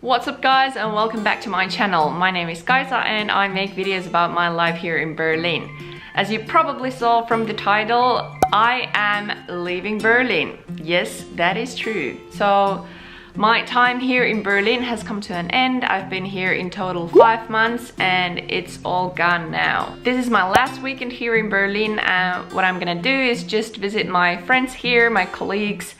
What's up guys, and welcome back to my channel. My name is Kaisa and I make videos about my life here in Berlin. As you probably saw from the title, I am leaving Berlin. Yes, that is true. So my time here in Berlin has come to an end. I've been here in total 5 months and it's all gone now. This is my last weekend here in Berlin, and what I'm gonna do is just visit my friends here, my colleagues,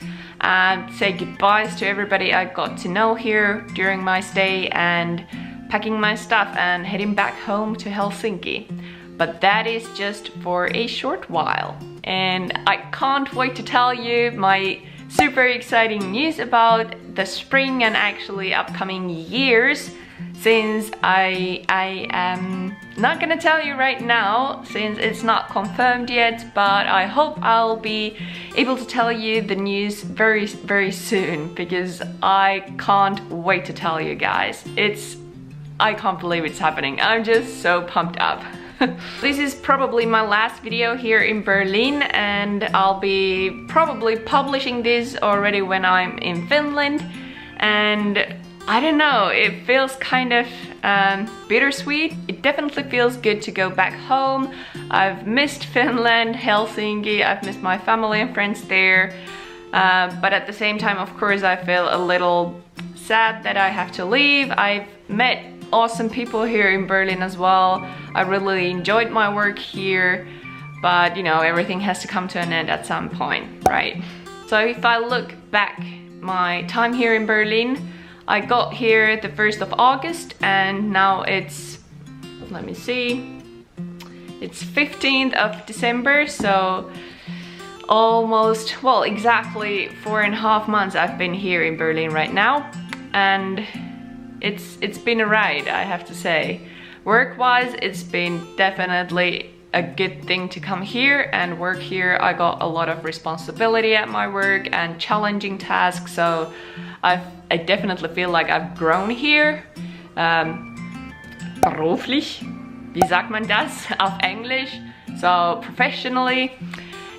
say goodbyes to everybody I got to know here during my stay, and packing my stuff and heading back home to Helsinki. But that is just for a short while. And I can't wait to tell you my super exciting news about the spring and actually upcoming years, since I am not gonna tell you right now since it's not confirmed yet, but I hope I'll be able to tell you the news very soon, because I can't wait to tell you guys. I can't believe it's happening. I'm just so pumped up. This is probably my last video here in Berlin, and I'll be probably publishing this already when I'm in Finland. And I don't know, it feels kind of bittersweet. It definitely feels good to go back home. I've missed Finland, Helsinki, I've missed my family and friends there. But at the same time, of course, I feel a little sad that I have to leave. I've met awesome people here in Berlin as well. I really enjoyed my work here, but you know, everything has to come to an end at some point, right? So if I look back my time here in Berlin, I got here the 1st of August and now it's, let me see, it's 15th of December, so almost, well, exactly 4.5 months I've been here in Berlin right now. And it's been a ride, I have to say. Work-wise, it's been definitely a good thing to come here and work here. I got a lot of responsibility at my work and challenging tasks, so I definitely feel like I've grown here. Beruflich, wie sagt man das auf Englisch? So professionally.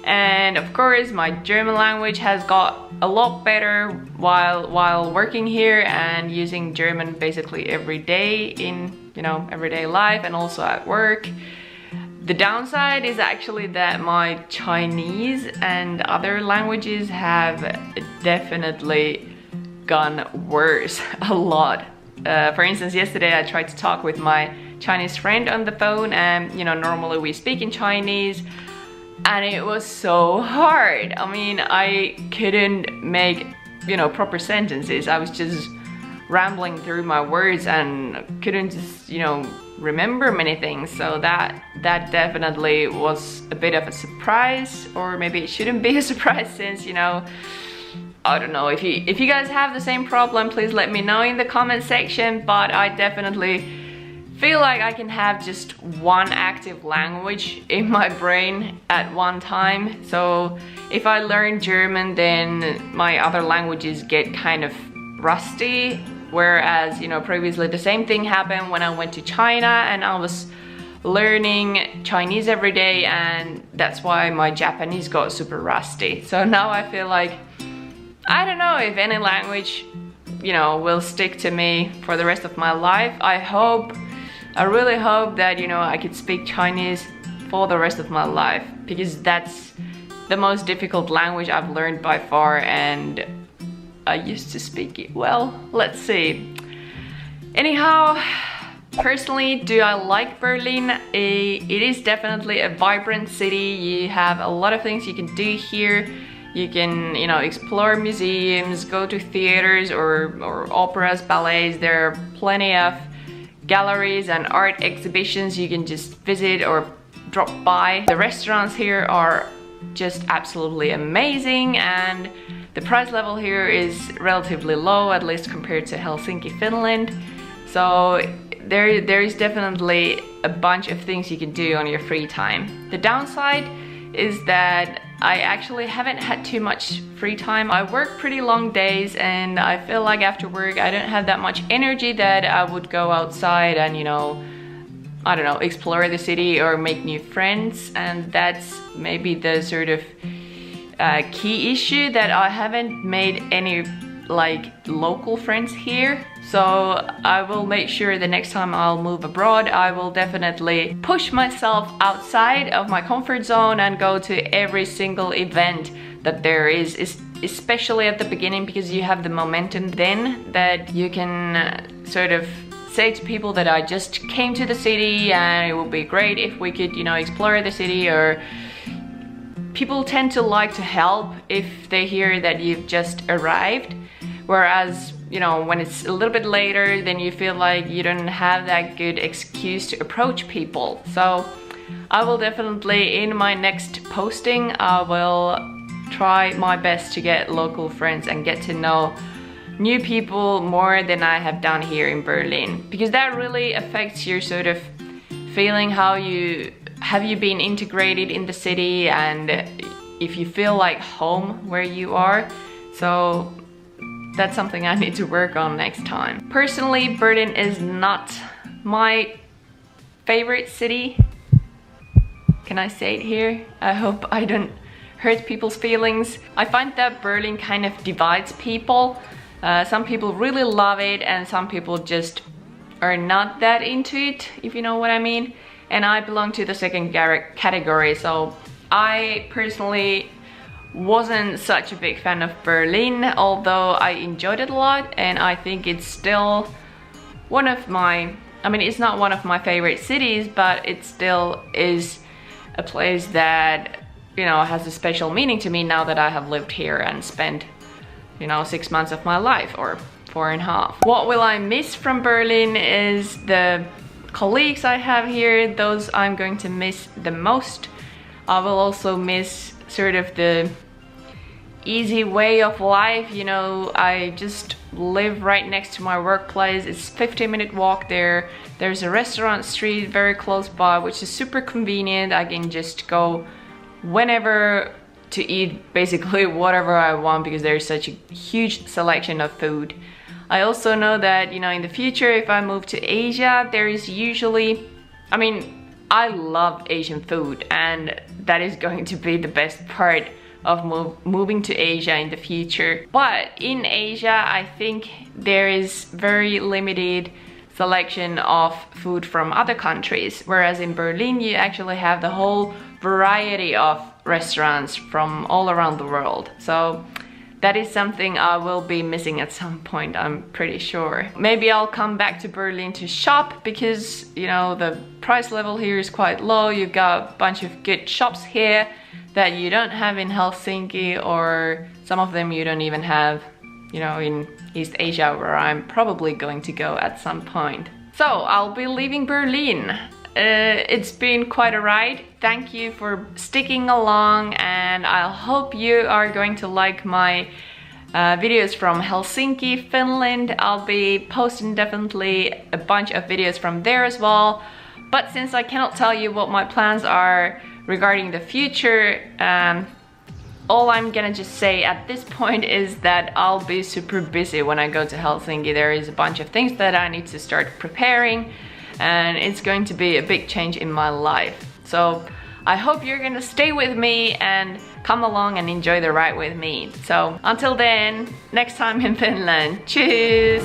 And of course, my German language has got a lot better while working here and using German basically every day in, you know, everyday life and also at work. The downside is actually that my Chinese and other languages have definitely gone worse a lot. For instance, yesterday I tried to talk with my Chinese friend on the phone, and you know, normally we speak in Chinese, and it was so hard. I mean, I couldn't make, you know, proper sentences. I was just rambling through my words and couldn't just, you know, remember many things. So that definitely was a bit of a surprise, or maybe it shouldn't be a surprise, since, you know, I don't know, if you guys have the same problem, please let me know in the comment section. But I definitely feel like I can have just one active language in my brain at one time. So if I learn German, then my other languages get kind of rusty. Whereas, you know, previously the same thing happened when I went to China and I was learning Chinese every day, and that's why my Japanese got super rusty. So now I feel like, I don't know if any language, you know, will stick to me for the rest of my life. I really hope that, you know, I could speak Chinese for the rest of my life, because that's the most difficult language I've learned by far, and I used to speak it well. Let's see. Anyhow, personally, do I like Berlin? It is definitely a vibrant city. You have a lot of things you can do here. You can, you know, explore museums, go to theaters or operas, ballets. There are plenty of galleries and art exhibitions you can just visit or drop by. The restaurants here are just absolutely amazing, and the price level here is relatively low, at least compared to Helsinki, Finland. So there is definitely a bunch of things you can do on your free time. The downside is that I actually haven't had too much free time. I work pretty long days, and I feel like after work I don't have that much energy that I would go outside and, you know, I don't know, explore the city or make new friends. And that's maybe the sort of key issue, that I haven't made any like local friends here. So I will make sure the next time I'll move abroad, I will definitely push myself outside of my comfort zone and go to every single event that there is, especially at the beginning, because you have the momentum then that you can sort of say to people that I just came to the city and it would be great if we could, you know, explore the city. Or people tend to like to help if they hear that you've just arrived, whereas, you know, when it's a little bit later, then you feel like you don't have that good excuse to approach people. So I will definitely, in my next posting, I will try my best to get local friends and get to know new people more than I have done here in Berlin, because that really affects your sort of feeling how you have you been integrated in the city and if you feel like home where you are. So that's something I need to work on next time. Personally, Berlin is not my favorite city. Can I say it here? I hope I don't hurt people's feelings. I find that Berlin kind of divides people. Some people really love it and some people just are not that into it, if you know what I mean. And I belong to the second category, so I personally wasn't such a big fan of Berlin, although I enjoyed it a lot, and I think it's still one of my, I mean, it's not one of my favorite cities, but it still is a place that, you know, has a special meaning to me now that I have lived here and spent, you know, 6 months of my life, or 4.5. What will I miss from Berlin is the colleagues I have here. Those I'm going to miss the most. I will also miss sort of the easy way of life. You know, I just live right next to my workplace. It's 15-minute walk there. There's a restaurant street very close by, which is super convenient. I can just go whenever to eat basically whatever I want because there's such a huge selection of food. I also know that, you know, in the future, if I move to Asia, there is usually, I mean, I love Asian food, and that is going to be the best part of moving to Asia in the future. But in Asia, I think there is very limited selection of food from other countries, whereas in Berlin, you actually have the whole variety of restaurants from all around the world. So that is something I will be missing at some point, I'm pretty sure. Maybe I'll come back to Berlin to shop because, you know, the price level here is quite low. You've got a bunch of good shops here that you don't have in Helsinki, or some of them you don't even have, you know, in East Asia, where I'm probably going to go at some point. So I'll be leaving Berlin. It's been quite a ride. Thank you for sticking along, and I hope you are going to like my videos from Helsinki, Finland. I'll be posting definitely a bunch of videos from there as well. But since I cannot tell you what my plans are regarding the future, all I'm gonna just say at this point is that I'll be super busy when I go to Helsinki. There is a bunch of things that I need to start preparing, and it's going to be a big change in my life. So I hope you're gonna stay with me and come along and enjoy the ride with me. So until then, next time in Finland, cheers!